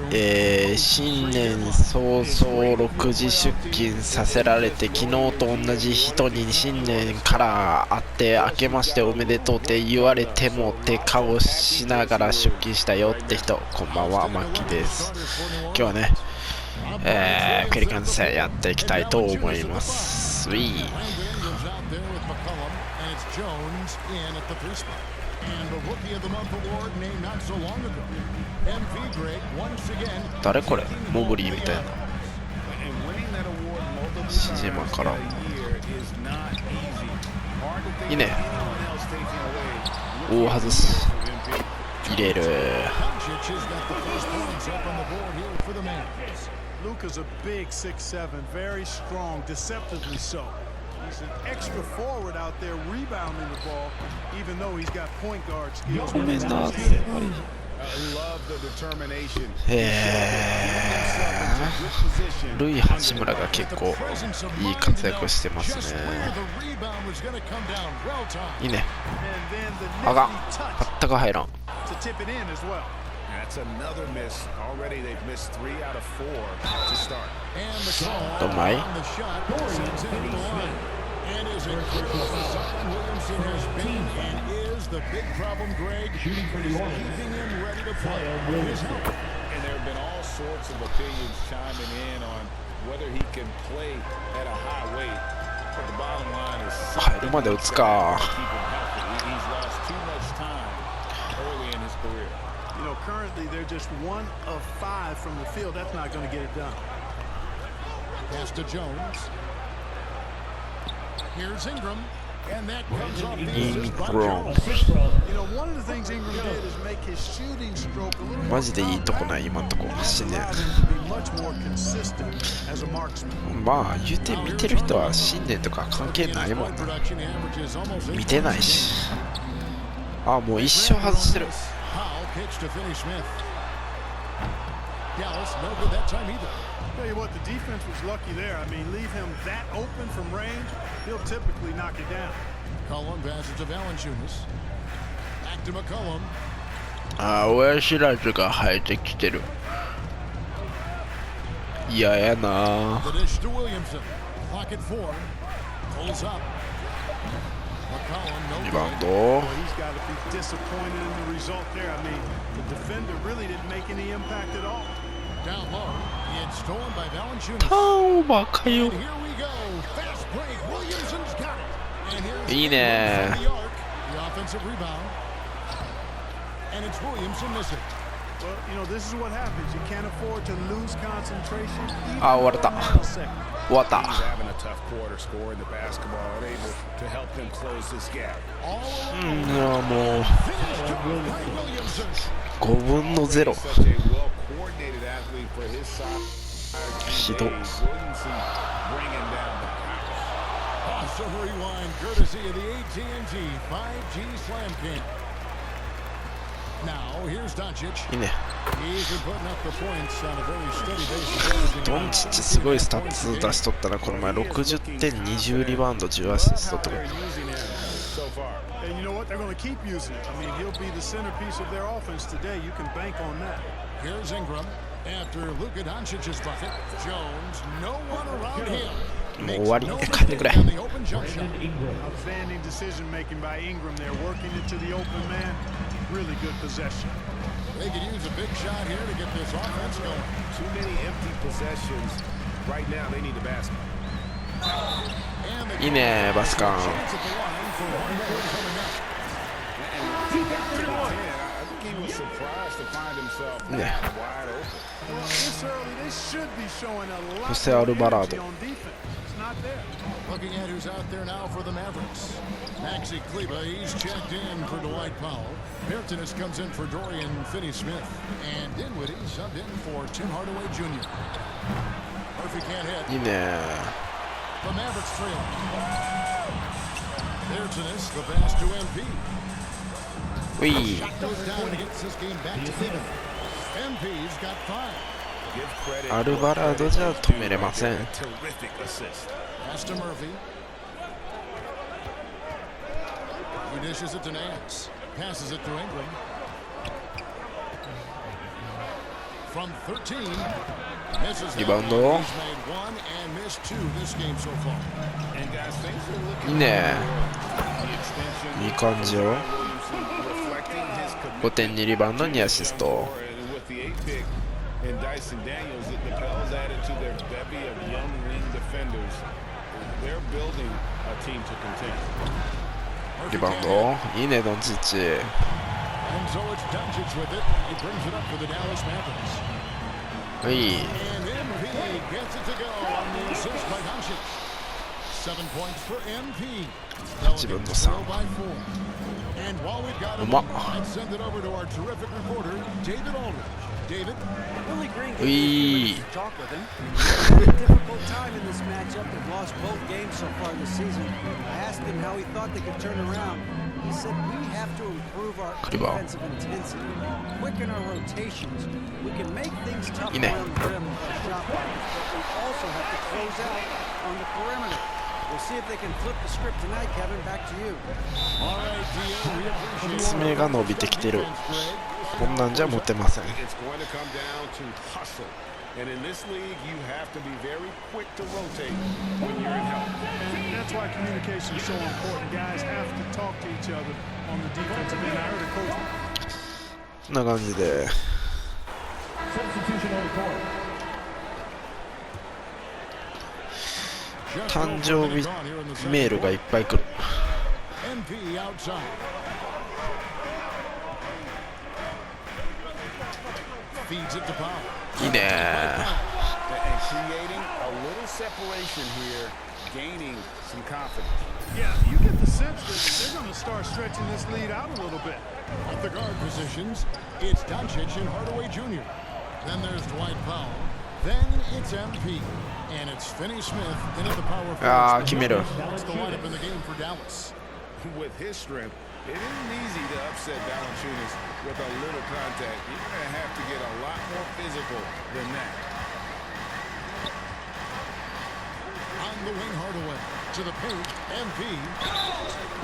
新年早々6時出勤させられて、昨日と同じ人に新年から会って明けましておめでとうって言われてもって顔しながら出勤したよって人、こんばんは、マッキーです。今日はね、ペリカンズ戦やっていきたいと思います。誰これ、モブリーみたいな。シジマからいいね。大外す、入れる。Luka's a big 6'7", very strong, deceptively so. He's an extra forward out there rebounding the ball, even though he's got point guard skills. ルイ・八村が結構いい活躍してますね。いいね。あが全く入らん。どんまい。The big problem, Greg, keeping him ready to play. And there have been all sorts of opinions chiming in on whether he can play at a high weight. But the bottom line is he's lost too much time early in his career. You know, currently they're just 1 of 5 from the field. That's not going to get it done. Pass to Jones. Here's Ingram. And that comes off the assist by Jones. You know, one of the things Ingram did is make his shooting stroke a little more マジでいいとこない、今んとこ。新年。まあ、言うて見てる人は新年とか関係ないもんな。見てないし。あ、もう一生外してる。Tell you what, the defense was lucky there. I mean, leave him that open from range, he'll typically knock it down. Cullum passes to Valanciunas. Back to McCollum. あ、親知らずが生えてきてる。嫌やな。The dish to Williamson. Clock at 4. Pulls up. McCollum, no リバウンド。 He's got to be disappointed in the result there. I mean, the defender really didn't make any impact at all. Down low, it's stolen by Valanciunas. ターンオーバーかよ。 And here we go. Fast break. Williamson's got it. And here's いいね。 the offensive rebound. And it's Williamson missing. Well, you know, this is what happens. You can't afford to lose concentration. あ、終わった。終わった。 He's having a tough quarter scoring the basketball, unable to help them close this gap. いや、もう5分の0。 Such a well-coordinated athlete for his side. ひど。 Williamson bringing down the power. Crossover rewind courtesy of the AT&T 5G Slam Camp. Now here's Doncic. いいね。 He's been putting up the points on a very steady basis. ドンチッチすごいスタッツ出しとったら、この前60点、20リバウンド、10アシストとか。 And you know what? They're going to keep using it. I mean, he'll be the centerpiece of their offense today. You can bank on that. Here's Ingram after Luka Doncic's bucket. Jones, no one around him. もう終わり。帰ってくれ。 Outstanding decision making by Ingram there, working it to the open man. Really good possession. They could use a big shot here to get this offense going. Too many empty possessions. Right now, they need the basket. いいね、バスカン。 ね。そしてアルバラード。 Looking at who's out there now for the Mavericks. Maxi Kleber, he's checked in for Dwight Powell. Mirtanis comes in for Dorian Finney-Smith. And Dinwiddie subbed in for Tim Hardaway Jr. Murphy can't hit. いいね。 The Mavericks trail. Mirtanis, the pass to MP. ウィー。 Shot goes down and gets this game back to even. MP's got 5. アルバラードじゃ止めれません。 Pass to Murphy. He dishes it to Nance. Passes it to Ingram. from 13. Misses リバウンド。 He's made one and missed two this game so far. And guys, things are いい looking ね。 the extension いい感じよ。 Williamson reflecting his 5点2リバウンド2アシスト。 and with the 8 pick and Dyson Daniels, the Pels added to their bevy of young wing defenders. They're building a team to contend. リバウンド。いいね、ドンチッチ。 And so it's Doncic with it. He brings it up for the Dallas Mavericks. はい。 And MP gets it to go on the assist by Doncic. 7 points for MP. 8分の Pelicans 3。 trail by 4. And while we've got him, let's send it over to our terrific reporter, David Aldridge. David? Willie Green Oui. gave me to talk with him. Had a difficult time in this matchup. They've lost both games so far this season. I asked him how he thought they could turn around. He said we have to improve our Kaliba. defensive intensity, quicken our rotations. We can make things tough Ine. around the rim with our shot blockers, but we also have to close out on the perimeter. We'll see if they can flip the script tonight, Kevin. Back to you. All right, DA, we appreciate 爪が伸びてきてる。こんなんじゃ持てません。 It's going to come down to hustle. And in this league, you have to be very quick to rotate when you're in help. And that's why communication is so important. Guys have to talk to each other on the defensive end. I heard a coach. こんな感じで。 誕生日メールがいっぱい来る。 MP outside. Feeds it to Powell. いいね。 And creating a little separation here, gaining some confidence. Yeah, you get the sense that they're going to start stretching this lead out a little bit. At the guard positions, it's Doncic and Hardaway Jr. Then there's Dwight Powell. Then it's MP. And it's Finney-Smith into the power forward. ああ、決める。 That's the lineup in the game for Dallas. With his strength, it isn't easy to upset Valanciunas with a little contact. You're going to have to get a lot more physical than that. On the wing, Hardaway. To the paint, MP.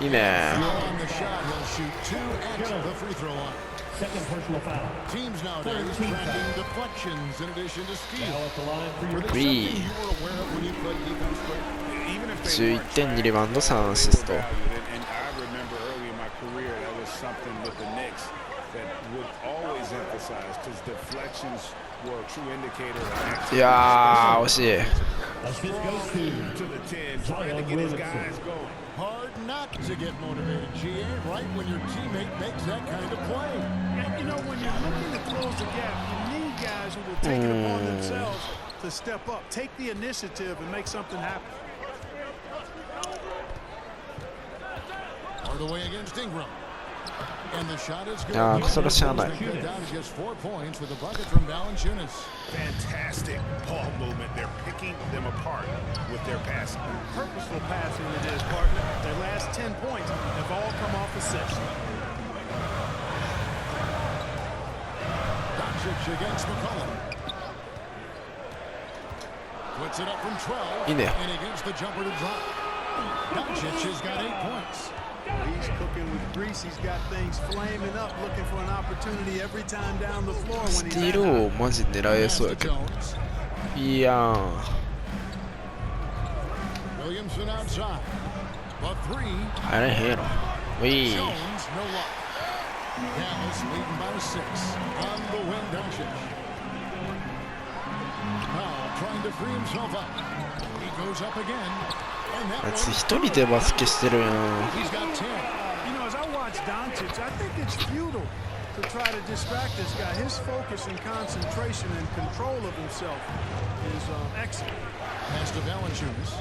いいね。 On the shot, he'll shoot two at the free throw line. Second personal foul. Teams nowadays tracking deflections in addition to steals. Now at the line for Were your there Three. something you were aware of when you played defense, Greg? Even if they 11 weren't 点2リバウンド3アシスト。 valued, and I remember early in my career that was something with the Knicks that would always emphasize because deflections were a true indicator of いやー、惜しい。 assist goes to to the 10, trying to get his guys going. Hard not to get motivated, GA, right when your teammate makes that kind of play. And, you know, when you're looking to close the gap, you need guys who will take it upon themselves to step up, take the initiative, and make something happen. Hardaway against Ingram. And the shot is good. ああ、それはしゃあない。 Cut down to just 4 points with a bucket from Valanciunas. Fantastic ball movement. They're picking them apart with their passing. Purposeful passing it is, partner. Their last 10 points have all come off assists. Doncic against McCollum. Puts it up from 12. いいね。 And he gets the jumper to drop. Doncic has got 8 points. He's cooking with grease. He's got things flaming up, looking for an opportunity every time down the floor ス when テ he's ィー at ルをマジ狙え Pass そう to やけど。 Jones. いいやん。 Williamson outside. But 3. 入らへんやろ。ウィー。 Jones, no luck. Dallas leading by 6. On the wing, Doncic. Now trying to free himself up. He goes up again. And that あいつ one- 一人でバスケしてるやん。 He's got 10. You know, as I watch Doncic, I think it's futile to try to distract this guy. His focus and concentration and control of himself is excellent. Pass to Valanciunas.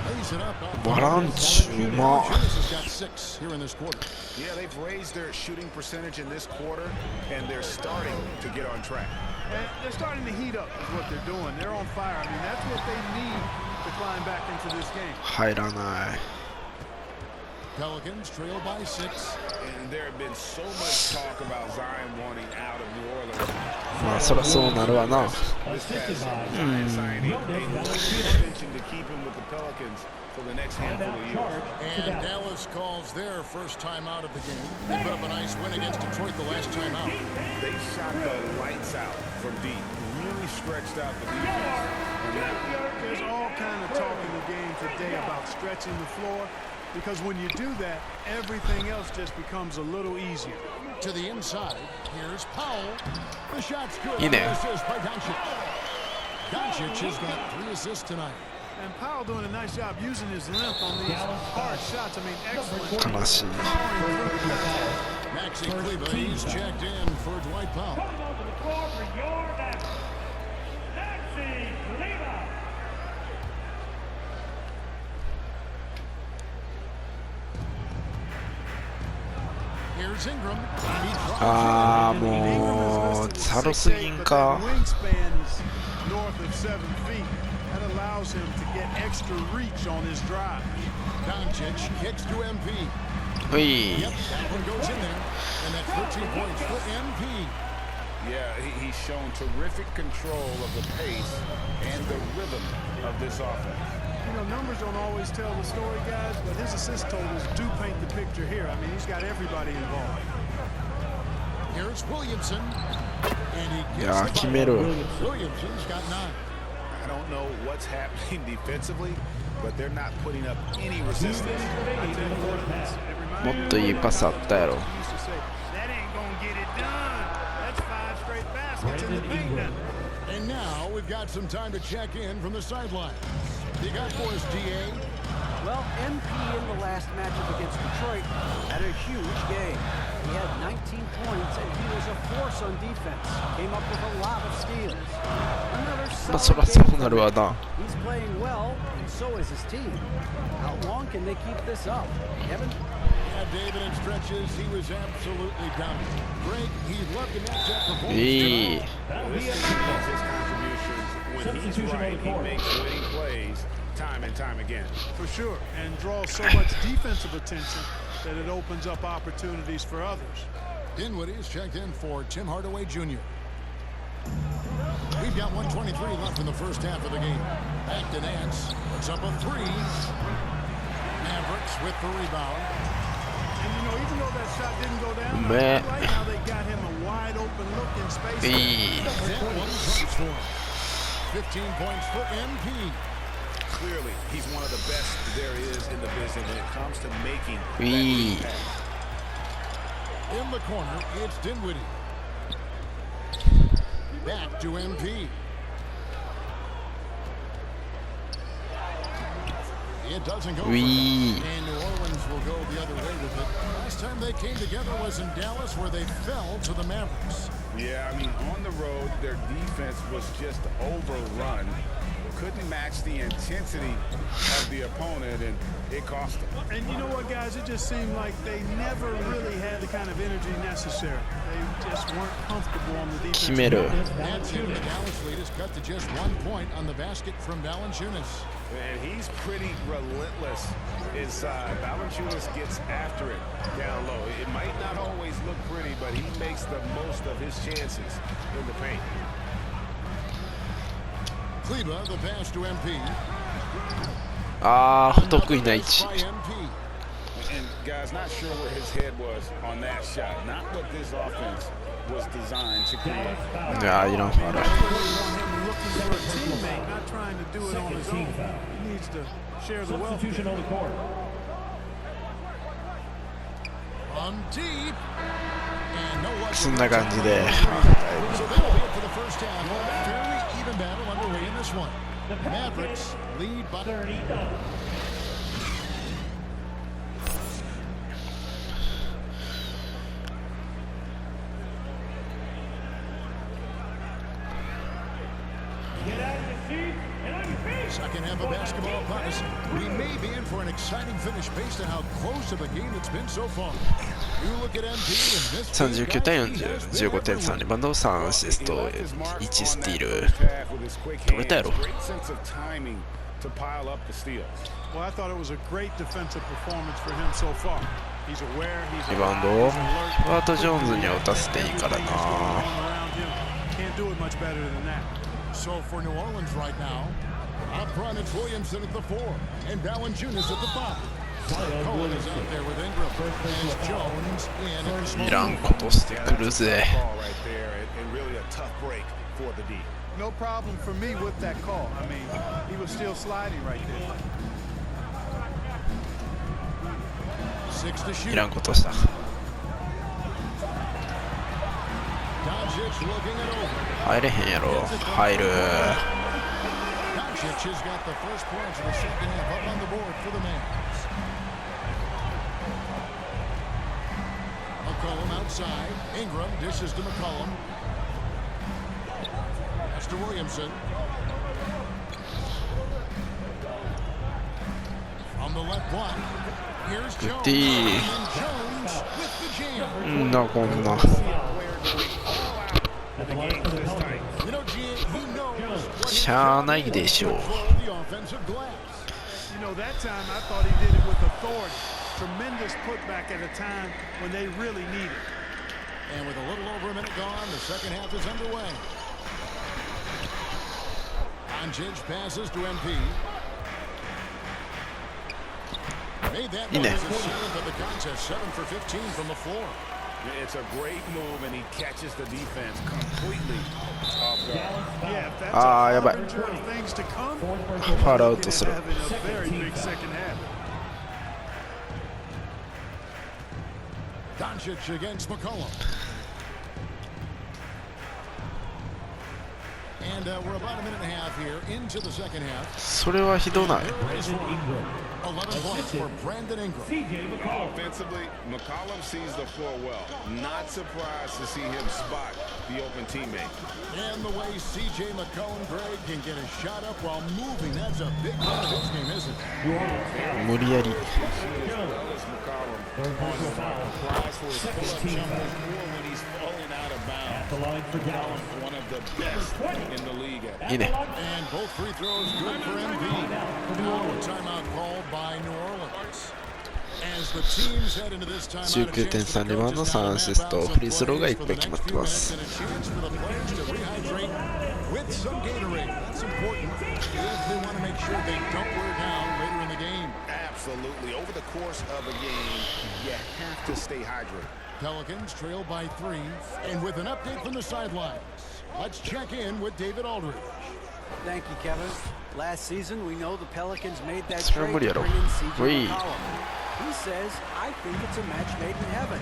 Lays it up. Valanciunas. Valanciunas has got 6 here in this quarter. Yeah, they've raised their shooting percentage in this quarter, and they're starting to get on track. And they're starting to heat up is what they're doing. They're on fire. I mean, that's what they need to climb back into this game. 入らない。Pelicans trail by 6. And there had been so much talk about Zion wanting out of New Orleans. まあそらそうなるわな。 This past Zion signing a long extension to keep him with the Pelicans for the next handful of years. And Dallas calls their first time out of the game. They put up a nice win against Detroit the last time out. They shot the lights out from deep, really stretched out the defense. And now, There's all kind of talk in the game today about stretching the floor, because when you do that, everything else just becomes a little easier. To the inside, here's Powell. The shot's good. You know. Assist by Doncic. Doncic has got 3 assists tonight. And Powell doing a nice job using his length on these hard shots. I mean, excellent. 悲しい。 Maxi Kleber, he's checked in for Dwight Powell. Here's Ingram. ああもうザロすぎんか。 Wingspan is north of 7 feet. That allows him to get extra reach on his drive. Doncic kicks to MP. ほい。 Yep, that one goes in there. And that's 13 points for MP. yeah, he's shown terrific control of the pace and the rhythm of this offense. You know, numbers don't always tell the story, guys, but his assist totals do paint the picture here. I mean, he's got everybody involved. Here's Williamson. And he い gets やー the 決 ball. める。 Williamson's got 9. I don't know what's happening defensively, but they're not putting up any resistance. I tell you what, もっといいパスあったやろ。 he used to say, that ain't gonna get it done. That's 5 straight baskets in the paint now. And now we've got some time to check in from the sideline. You got for us, DA. Well, MP in the last matchup against Detroit had a huge game. He had 19 points, and he was a force on defense. Came up with a lot of steals. Another まあそ solid らそう game な for る him. わな。 He's playing well, and so is his team. How long can they keep this up? Kevin? Yeah, David, in stretches, he was absolutely dominant. Greg, he loved the match that performance. いい。 This is his contributions. When he's right, he makes winning plays time and time again. For sure, and draws so much defensive attention that it opens up opportunities for others. Dinwiddie's checked in for Tim Hardaway Jr. We've got 1:23 left in the first half of the game. Back to Nance. Puts up a 3. Mavericks with the rebound. And you know, even though that shot didn't go down, Man. right now they got him a wide open look in space. いい。 That one comes for him. 15 points for MP. Clearly, he's one of the best there is in the business when it comes to making that いい。 impact. In the corner, it's Dinwiddie. Back to MP. It doesn't go for them. Oui. And New Orleans will go the other way with it. Last time they came together was in Dallas, where they fell to the Mavericks. Yeah, I mean, on the road, their defense was just overrun. Couldn't match the intensity of the opponent, and it cost them. And you know what, guys? It just seemed like they never really had the kind of energy necessary. They just weren't comfortable on the 決 defense. める。 That's it. The Dallas lead is cut to just 1 point on the basket from Valanciunas. And he's pretty relentless inside. Valanciunas gets after it down low. It might not always look pretty, but he makes the most of his chances in the paint. Kleber, the pass to MP. ああ不得意な位置。 By MP. And guys, not sure where his head was on that shot. Not what this offense was designed to create. いやいらんファウル。 I really want him looking for a teammate, not trying to do it on his own. He needs to share the wealth. Substitution on the court. On deep. And no one. そんな感じで。 So that'll be it for the first half. Fairly even battle underway in this one. Mavericks lead by 30. second half of basketball puns. We may be in for an exciting finish based on how close of a game it's been so far. You look at MP and this 39対40、15点3リバウンド、3アシスト、1スティール。取れたやろ。to pile up the steals. Well, I thought it was a great defensive performance for him so far. He's aware, he's リバウンド alive, を he's alert. ロバート・ジョーンズには打たせていいからな。 Around him. Can't do it much better than that. So for New Orleans right now, up front it's Williamson at the 4 and Valanciunas at the 5. Cohen is out there with Ingram as Jones in at the small いらんことしてくるぜ。 Ball right there, and really a tough break for the D. No problem for me with that call. I mean, he was still sliding right there. 6 to い shoot. らんことした。 Doncic looking it over. 入れへんやろ。入る。 Doncic has got the first points of the second half up on the board for the Mavs. McCollum outside. Ingram dishes to McCollum. That's to Williamson. From the left block. Here's Jones. D. And Jones with the jam. んなこんな。 At the line for the Pelicans. You know, G, he knows what しゃあないでしょう。 control the offensive glass. You know, that time I thought he did it with authority. Tremendous putback at a time when they really need it. And with a little over a minute gone, the second half is underway. Doncic passes to MP. Made that one Yine. as a seventh of the contest, 7 for 15 from the floor. It's a great move, and he catches the defense completely off guard. Yeah, if that's Ah, a yeah, but- harbinger of things to come, Fourth personal ファ foul. ウルアウトする。 having a very big second half. Doncic against McCollum. And we're about a minute and a half here into the second half. それはひどない。 Brandon Ingram. 11 points for Brandon Ingram. CJ McCollum. Offensively, McCollum sees the floor well. Not surprised to see him spot the open teammate. And the way C.J. McCollum, Greg, can get a shot up while moving, that's a big part of his game, isn't it? New Orleans. 無理やり。 Ellis McCollum Third personal foul. tries for his Second pull-up team jumper foul. more when he's falling out of bounds. At the line for Dallas. One of the best in the league at it. いいね。 And both free throws good for MP. Now a timeout called by New Orleans. As the teams head into this timeout, 19点3リバウンド3アシストフリースローがいっぱい決まってます。 And a chance for the players to rehydrate with some Gatorade. That's important if they want to make sure they don't wear down later in the game. Absolutely. Over the course of a game, you have to stay hydrated. Pelicans trail by 3. And with an update from the sidelines, let's check in with David Aldridge. Thank you, Kevin. Last season, we know the Pelicans made that それは trade 無理や to ろ。 bring in CJ ウィー。 McCollum. He says, I think it's a match made in heaven.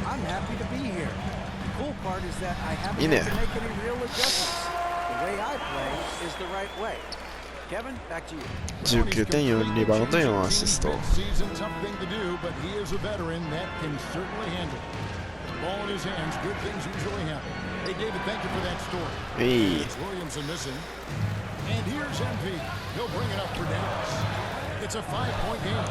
I'm happy to be here. The cool part is that I haven't いいね。 had to make any real adjustments. The way I play is the right way. Kevin, back to you. 19点4リバウンド4アシスト。 Season, tough thing to do, but he is a veteran that can certainly handle it. Ball in his hands, good things usually happen. Hey, David, thank you for that story. いい。 It's Williamson missing. And here's MP. He'll bring it up for Dallas. It's a 5-point game.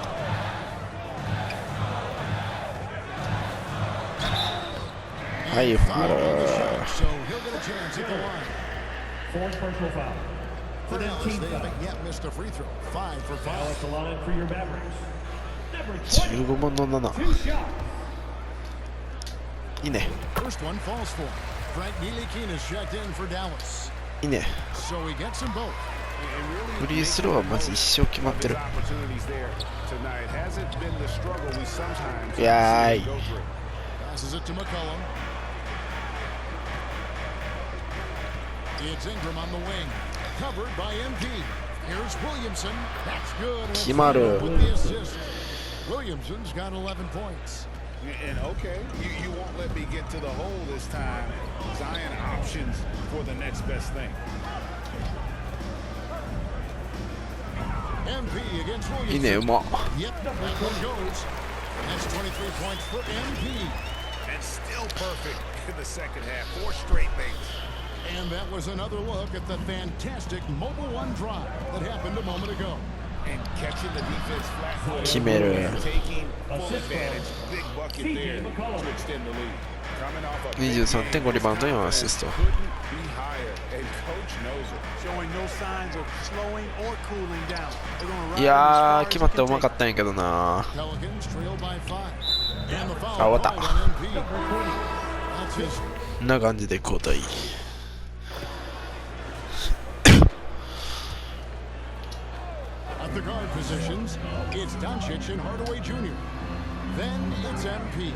Hey, And foul on the Farah. shot, so he'll get a chance at the line. Fourth personal foul. For Dallas, team they foul. haven't yet missed a free throw. 5 for Now 5. at the line for your Mavericks. Number 20. 15分の7。 Two shots. いいね。 First one falls for him. Frank Ntilikina is checked in for Dallas. いいね。 So he gets them both. フリースローはまず一生決まってる。 Opportunities there tonight. Hasn't been the struggle we sometimes いやーい。 go through. Passes it to McCollum. It's Ingram on the wing. Covered by MP. Here's Williamson. That's good. And決まる。 with the assist. Williamson's got 11 points. And okay, you won't let me get to the hole this time. Zion options for the next best thing. MP against いいね、う Williamson. ま。 Yep, that one goes. That's 23 points for MP. And still perfect in the second half. 4 straight makes. And that was another look at the fantastic Mobile One drive that happened a moment ago. And catching the defense flat-footed. 決める。 Taking full advantage. Big bucket CJ there McCollum. to extend the lead. Coming off a 23点5リバウンド4アシスト。 couldn't be higher, and coach knows it. Showing no signs of slowing or cooling down. They're gonna ride いや him as ー far as 決まって they う can まか take ったんやけどな。 Pelicans trail by 5. And the foul あ、終わった。 called on Embiid. That's his. こんな感じで交代。 At the guard positions, it's Doncic and Hardaway Jr. Then it's MP.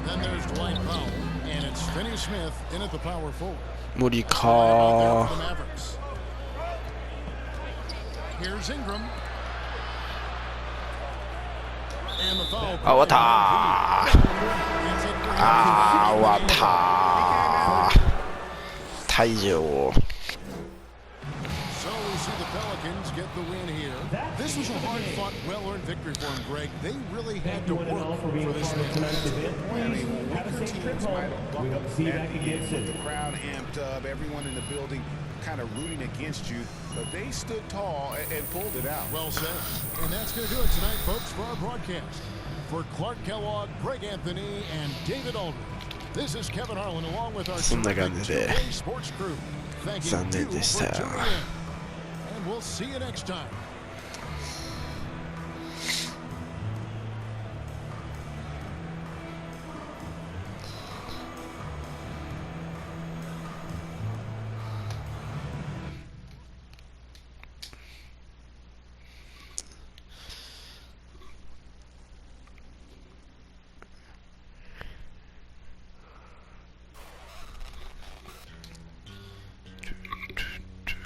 Then there's Dwight Powell, and it's Finney Smith in at the power forward. 無理 Right out there か for the Mavericks. Here's Ingram. And the foul. あ、終わったー。 It's it for あー、終わ Anthony. ったー。退場。 So we see the Pelicans get the win here. This was a hard-fought, well-earned victory for them, Greg. They really had to Thank you one and all work for being for a this part of win. tonight's event. I mean, Please have a weaker safe trip teams home. might have We hope to see you at back the again end, soon. the crowd amped up, everyone in the building kind of rooting against you, but they stood tall and pulled it out. Well said. And that's going to do it tonight, folks, for our broadcast. For Clark Kellogg, Greg Anthony, and David Aldridge, this is Kevin Harlan along with our そんな感じで Two-Way Sports Crew. Thank you 残念でした。 for tuning in. And we'll see you next time.「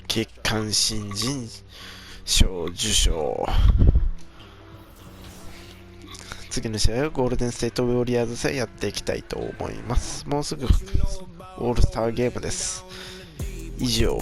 月間新人賞受賞」次の試合はゴールデンステートウォリアーズ戦やっていきたいと思います。もうすぐオールスターゲームです。以上。